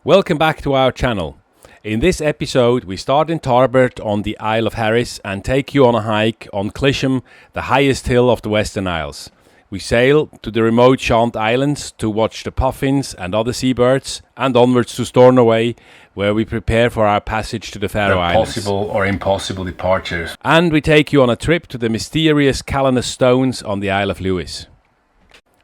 Welcome back to our channel. In this episode we start in Tarbert on the Isle of Harris and take you on a hike on Clisham, the highest hill of the Western Isles. We sail to the remote Shiant Islands to watch the puffins and other seabirds and onwards to Stornoway, where we prepare for our passage to the Faroe Islands. Possible or impossible departures. And we take you on a trip to the mysterious Callanish Stones on the Isle of Lewis.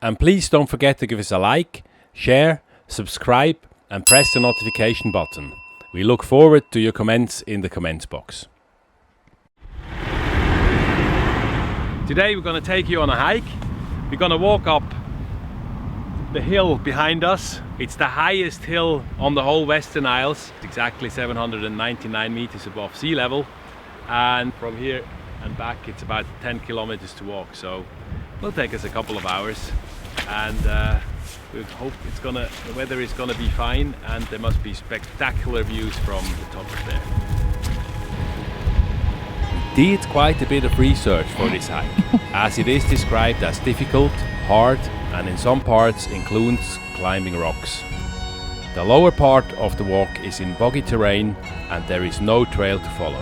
And please don't forget to give us a like, share, subscribe and press the notification button. We look forward to your comments in the comments box. Today we're going to take you on a hike. We're going to walk up the hill behind us. It's the highest hill on the whole Western Isles. It's exactly 799 meters above sea level. And from here and back it's about 10 kilometers to walk. So it'll take us a couple of hours. And we hope the weather is gonna be fine, and there must be spectacular views from the top of there. We did quite a bit of research for this hike, as it is described as difficult, hard, and in some parts includes climbing rocks. The lower part of the walk is in boggy terrain, and there is no trail to follow.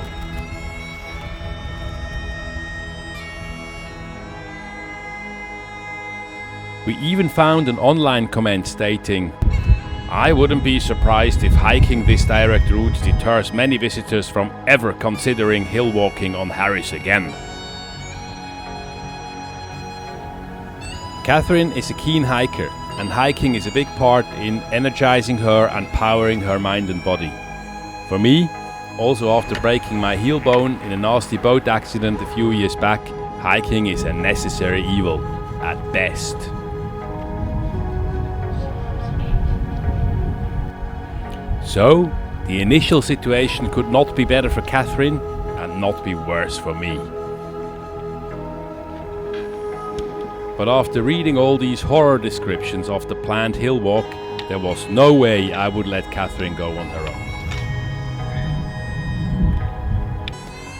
We even found an online comment stating, "I wouldn't be surprised if hiking this direct route deters many visitors from ever considering hill walking on Harris again." Catherine is a keen hiker, and hiking is a big part in energizing her and powering her mind and body. For me, also after breaking my heel bone in a nasty boat accident a few years back, hiking is a necessary evil, at best. So, the initial situation could not be better for Catherine and not be worse for me. But after reading all these horror descriptions of the planned hill walk, there was no way I would let Catherine go on her own.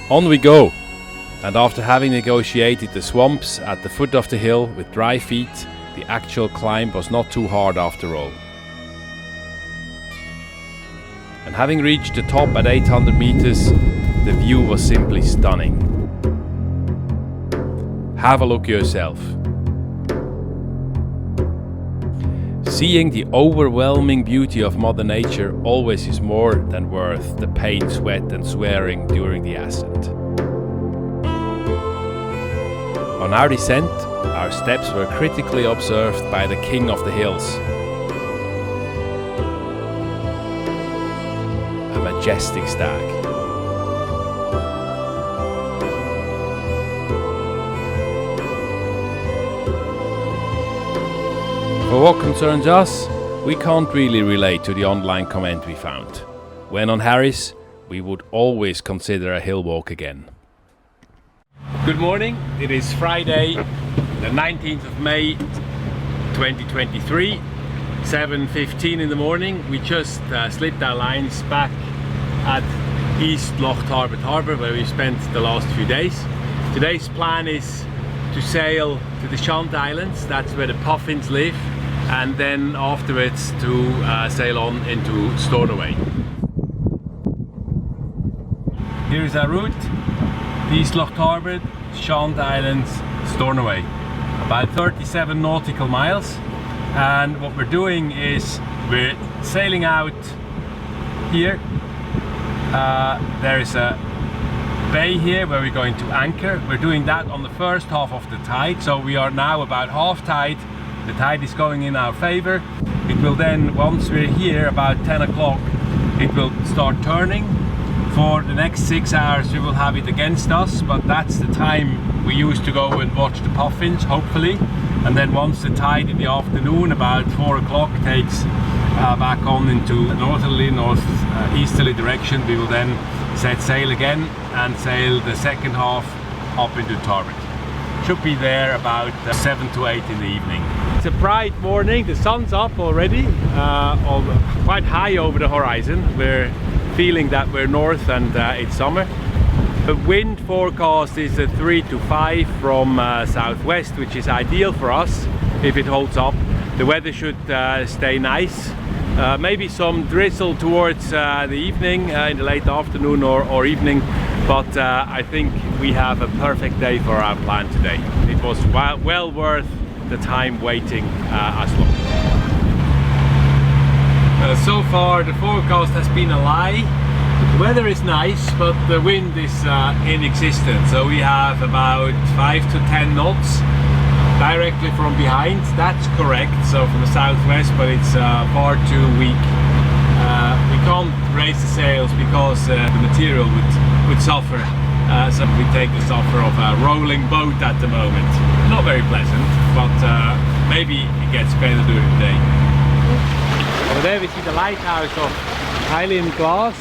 On we go! And after having negotiated the swamps at the foot of the hill with dry feet, the actual climb was not too hard after all. And having reached the top at 800 meters, the view was simply stunning. Have a look yourself. Seeing the overwhelming beauty of Mother Nature always is more than worth the pain, sweat and swearing during the ascent. On our descent, our steps were critically observed by the king of the hills. Majestic stag. For what concerns us, we can't really relate to the online comment we found. When on Harris, we would always consider a hill walk again. Good morning, it is Friday, the 19th of May 2023, 7:15 in the morning. We just slipped our lines back at East Loch Tarbert harbour, where we spent the last few days. Today's plan is to sail to the Shiant Islands, that's where the puffins live, and then afterwards to sail on into Stornoway. Here is our route: East Loch Tarbert, Shiant Islands, Stornoway. About 37 nautical miles. And what we're doing is we're sailing out here. There is a bay here where we're going to anchor. We're doing that on the first half of the tide, so we are now about half tide. The tide is going in our favor. It will then, once we're here about 10 o'clock, it will start turning. For the next 6 hours we will have it against us, but that's the time we use to go and watch the puffins, hopefully. And then once the tide in the afternoon, about 4 o'clock, takes back on into northerly, northeasterly direction, we will then set sail again and sail the second half up into Tarbert. Should be there about 7 to 8 in the evening. It's a bright morning, the sun's up already, quite high over the horizon. We're feeling that we're north and it's summer. The wind forecast is a 3 to 5 from southwest, which is ideal for us if it holds up. The weather should stay nice. Maybe some drizzle towards the evening, in the late afternoon or evening, but I think we have a perfect day for our plan today. It was well worth the time waiting as well. So far the forecast has been a lie. The weather is nice, but the wind is inexistent. So we have about 5 to 10 knots directly from behind. That's correct, so from the southwest, but it's far too weak. We can't raise the sails because the material would suffer. So we take the suffer of a rolling boat at the moment. Not very pleasant, but maybe it gets better during the day. Over there we see the lighthouse of Highland Glass.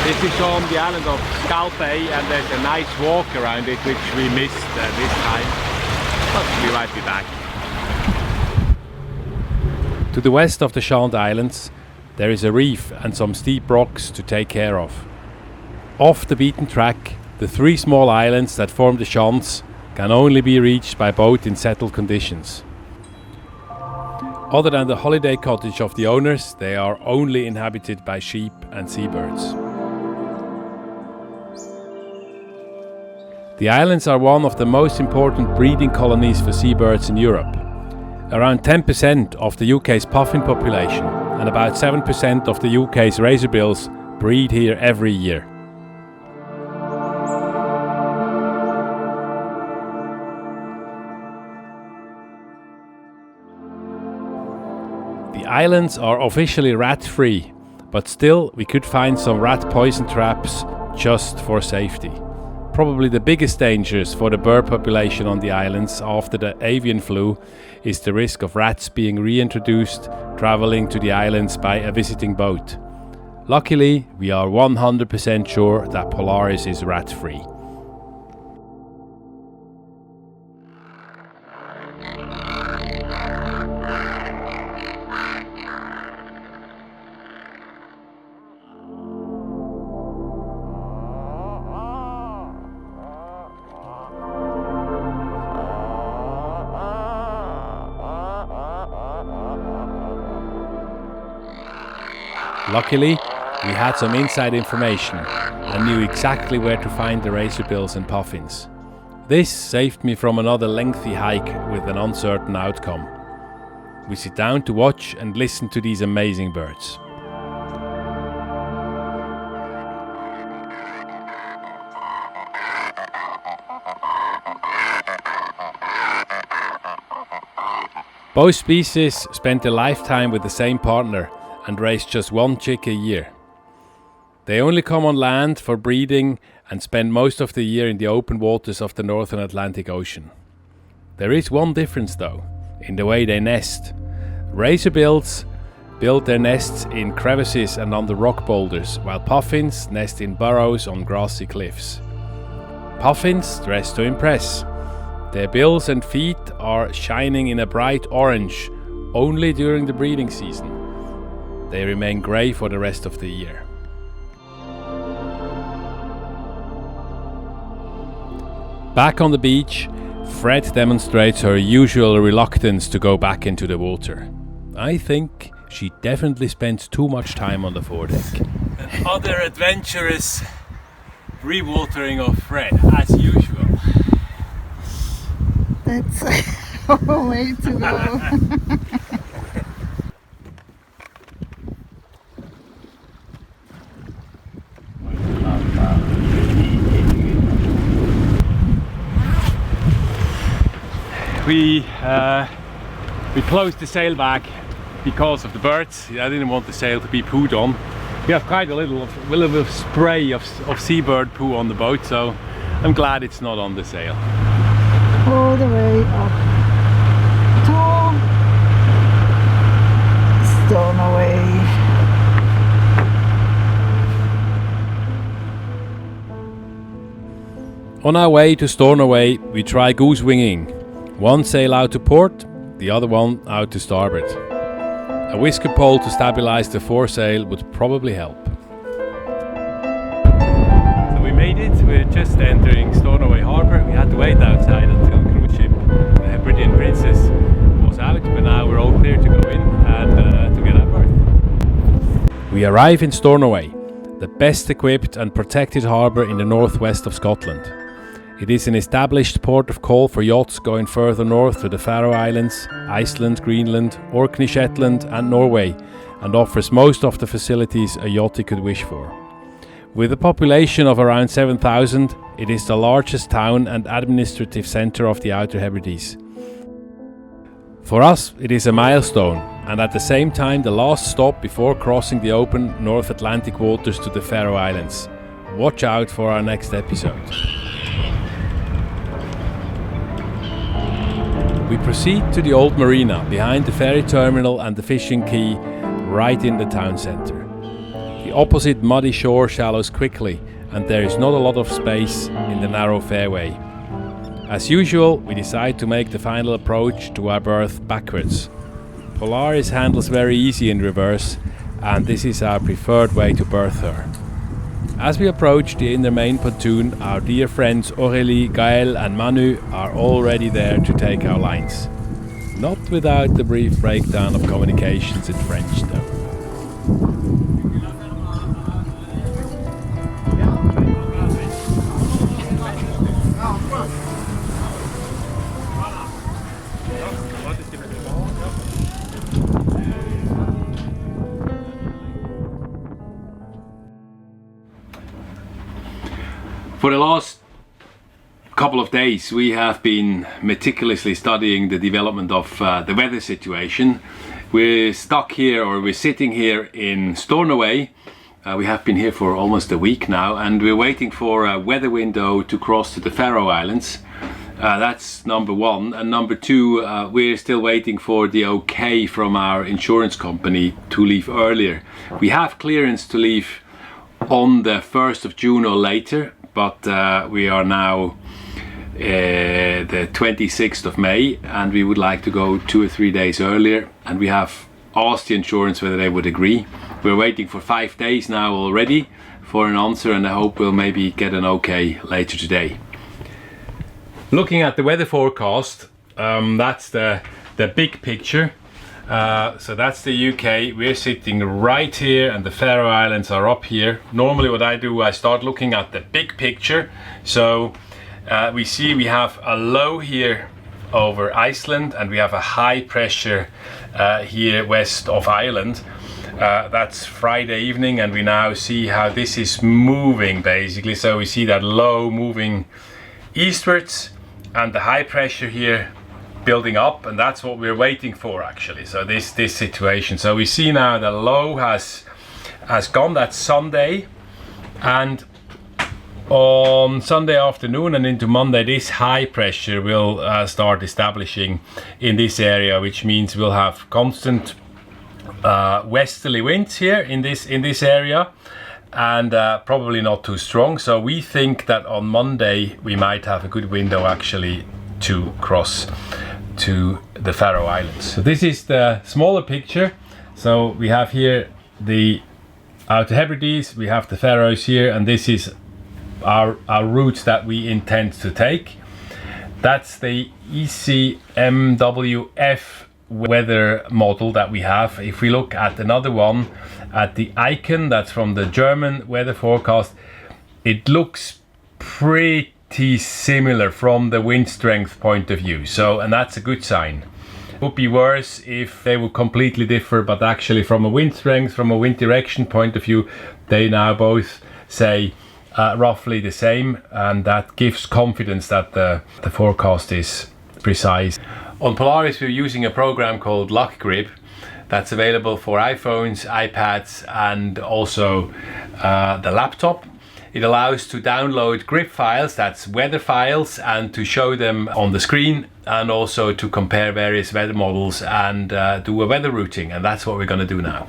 This is on the island of Scalpay, and there's a nice walk around it which we missed this time. But we might be back. To the west of the Shiant Islands there is a reef and some steep rocks to take care of. Off the beaten track, the 3 small islands that form the Shiants can only be reached by boat in settled conditions. Other than the holiday cottage of the owners, they are only inhabited by sheep and seabirds. The islands are one of the most important breeding colonies for seabirds in Europe. Around 10% of the UK's puffin population and about 7% of the UK's razorbills breed here every year. The islands are officially rat-free, but still we could find some rat poison traps just for safety. Probably the biggest dangers for the bird population on the islands after the avian flu is the risk of rats being reintroduced travelling to the islands by a visiting boat. Luckily, we are 100% sure that Polaris is rat-free. Luckily, we had some inside information and knew exactly where to find the razorbills and puffins. This saved me from another lengthy hike with an uncertain outcome. We sit down to watch and listen to these amazing birds. Both species spent a lifetime with the same partner and raise just 1 chick a year. They only come on land for breeding and spend most of the year in the open waters of the Northern Atlantic Ocean. There is one difference though, in the way they nest. Razorbills build their nests in crevices and under rock boulders, while puffins nest in burrows on grassy cliffs. Puffins dress to impress. Their bills and feet are shining in a bright orange only during the breeding season. They remain grey for the rest of the year. Back on the beach, Fred demonstrates her usual reluctance to go back into the water. I think she definitely spends too much time on the foredeck. Another adventurous re-watering of Fred, as usual. That's a way to go. We closed the sail back because of the birds. I didn't want the sail to be pooed on. We have quite a little spray of seabird poo on the boat, so I'm glad it's not on the sail. All the way up to Stornoway. On our way to Stornoway, we try goose winging. One sail out to port, the other one out to starboard. A whisker pole to stabilize the foresail would probably help. So we made it. We're just entering Stornoway harbour. We had to wait outside until the cruise ship, the British Princess, was out, but now we're all clear to go in and to get up. We arrive in Stornoway, the best equipped and protected harbour in the northwest of Scotland. It is an established port of call for yachts going further north to the Faroe Islands, Iceland, Greenland, Orkney, Shetland and Norway, and offers most of the facilities a yachty could wish for. With a population of around 7,000, it is the largest town and administrative centre of the Outer Hebrides. For us, it is a milestone, and at the same time the last stop before crossing the open North Atlantic waters to the Faroe Islands. Watch out for our next episode. We proceed to the old marina behind the ferry terminal and the fishing quay right in the town centre. The opposite muddy shore shallows quickly, and there is not a lot of space in the narrow fairway. As usual, we decide to make the final approach to our berth backwards. Polaris handles very easy in reverse, and this is our preferred way to berth her. As we approach the inner main pontoon, our dear friends Aurélie, Gaël and Manu are already there to take our lines. Not without the brief breakdown of communications in French though. For the last couple of days we have been meticulously studying the development of the weather situation. We're stuck here, or we're sitting here in Stornoway. We have been here for almost a week now, and we're waiting for a weather window to cross to the Faroe Islands. That's number one. And number two, we're still waiting for the okay from our insurance company to leave earlier. We have clearance to leave on the 1st of June or later, but we are now the 26th of May, and we would like to go 2 or 3 days earlier, and we have asked the insurance whether they would agree. We're waiting for 5 days now already for an answer, and I hope we'll maybe get an okay later today. Looking at the weather forecast, that's the big picture. So that's the UK. We're sitting right here and the Faroe Islands are up here. Normally what I do, I start looking at the big picture. So we see we have a low here over Iceland, and we have a high pressure here west of Ireland. That's Friday evening, and we now see how this is moving basically. So we see that low moving eastwards and the high pressure here building up, and that's what we're waiting for actually. So this situation, so we see now the low has gone. That's Sunday, and on Sunday afternoon and into Monday this high pressure will start establishing in this area, which means we'll have constant westerly winds here in this area, and probably not too strong. So we think that on Monday we might have a good window actually to cross to the Faroe Islands. So this is the smaller picture. So we have here the Outer Hebrides, we have the Faroes here, and this is our route that we intend to take. That's the ECMWF weather model that we have. If we look at another one, at the icon, that's from the German weather forecast, it looks pretty similar from the wind strength point of view. So, and that's a good sign. It would be worse if they would completely differ, but actually from a wind strength, from a wind direction point of view, they now both say roughly the same, and that gives confidence that the forecast is precise. On Polaris we're using a program called Luck Grip that's available for iPhones, iPads and also the laptop. It allows to download grip files, that's weather files, and to show them on the screen, and also to compare various weather models and do a weather routing, and that's what we're going to do now.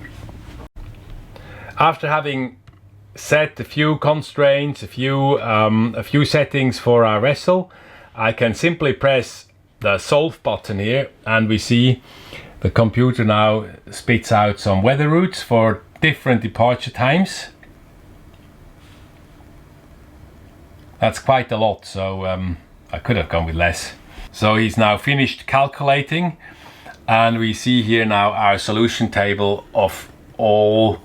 After having set a few constraints, a few settings for our vessel, I can simply press the solve button here, and we see the computer now spits out some weather routes for different departure times. That's quite a lot, so I could have gone with less. So he's now finished calculating, and we see here now our solution table of all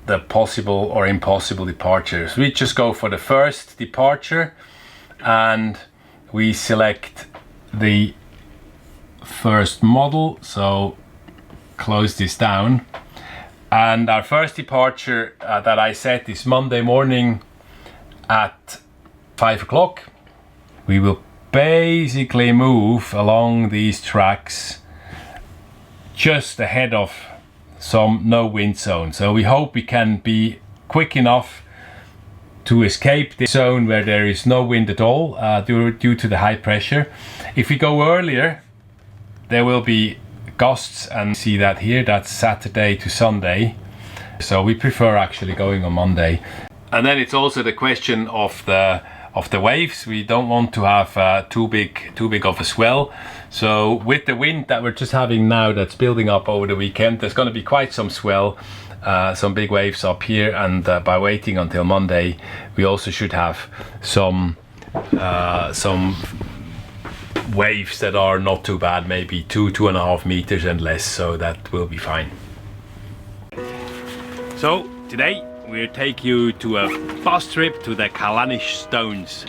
the possible or impossible departures. We just go for the first departure and we select the first model, so close this down. And our first departure that I set is Monday morning at 5 o'clock. We will basically move along these tracks just ahead of some no wind zone. So we hope we can be quick enough to escape the zone where there is no wind at all due to the high pressure. If we go earlier, there will be gusts, and see that here, that's Saturday to Sunday. So we prefer actually going on Monday. And then it's also the question of the waves. We don't want to have too big of a swell. So with the wind that we're just having now, that's building up over the weekend, there's going to be quite some swell, some big waves up here. And by waiting until Monday, we also should have some waves that are not too bad, maybe 2.5 meters and less. So that will be fine. So today we'll take you to a bus trip to the Callanish Stones.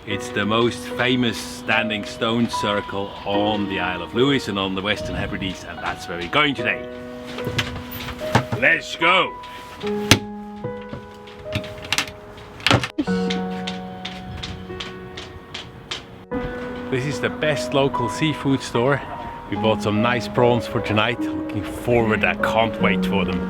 It's the most famous standing stone circle on the Isle of Lewis and on the Western Hebrides, and that's where we're going today. Let's go! This is the best local seafood store. We bought some nice prawns for tonight. Looking forward, I can't wait for them.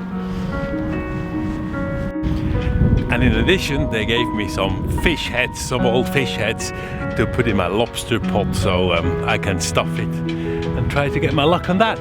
And in addition, they gave me some fish heads, some old fish heads to put in my lobster pot, so I can stuff it and try to get my luck on that.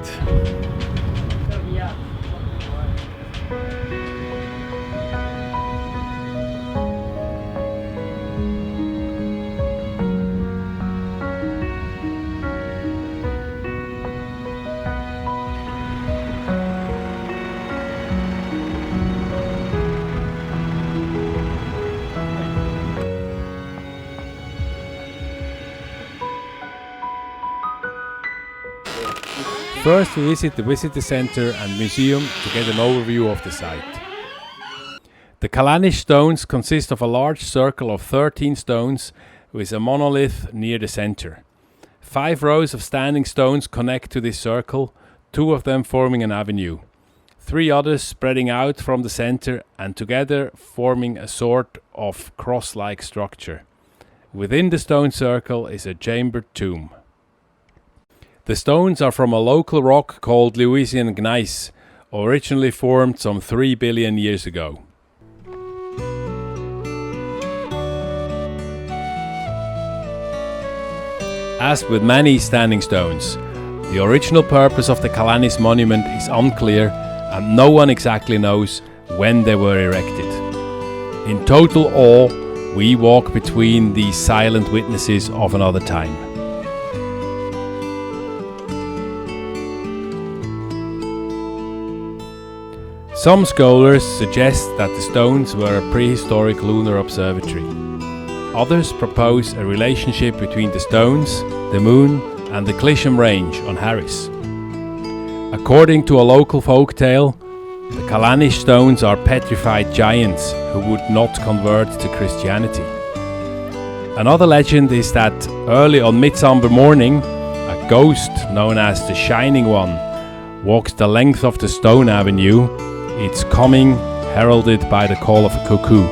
First we visit the visitor centre and museum to get an overview of the site. The Callanish Stones consist of a large circle of 13 stones with a monolith near the centre. 5 rows of standing stones connect to this circle, 2 of them forming an avenue, 3 others spreading out from the centre and together forming a sort of cross-like structure. Within the stone circle is a chambered tomb. The stones are from a local rock called Lewisian gneiss, originally formed some 3 billion years ago. As with many standing stones, the original purpose of the Callanish monument is unclear and no one exactly knows when they were erected. In total awe, we walk between these silent witnesses of another time. Some scholars suggest that the stones were a prehistoric lunar observatory. Others propose a relationship between the stones, the moon and the Clisham range on Harris. According to a local folk tale, the Callanish Stones are petrified giants who would not convert to Christianity. Another legend is that early on Midsummer morning, a ghost known as the Shining One walks the length of the stone avenue, its coming heralded by the call of a cuckoo.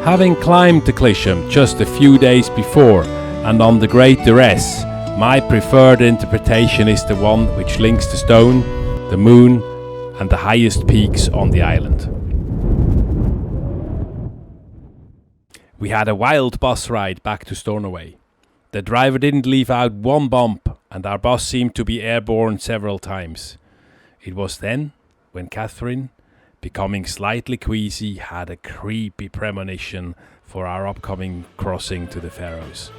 Having climbed the Clisham just a few days before and under great duress, my preferred interpretation is the one which links the stone, the moon and the highest peaks on the island. We had a wild bus ride back to Stornoway. The driver didn't leave out one bump and our bus seemed to be airborne several times. It was then when Catherine, becoming slightly queasy, had a creepy premonition for our upcoming crossing to the Faroes.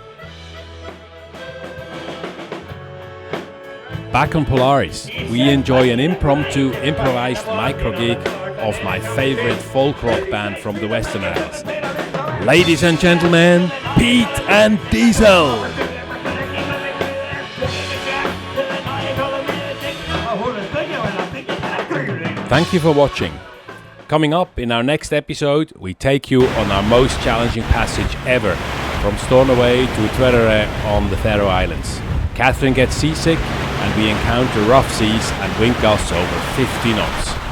Back on Polaris, we enjoy an improvised micro gig of my favourite folk rock band from the Western Isles. Ladies and gentlemen, Peat and Diesel! Thank you for watching. Coming up in our next episode, we take you on our most challenging passage ever, from Stornoway to Tverre on the Faroe Islands. Catherine gets seasick and we encounter rough seas and wind gusts over 50 knots.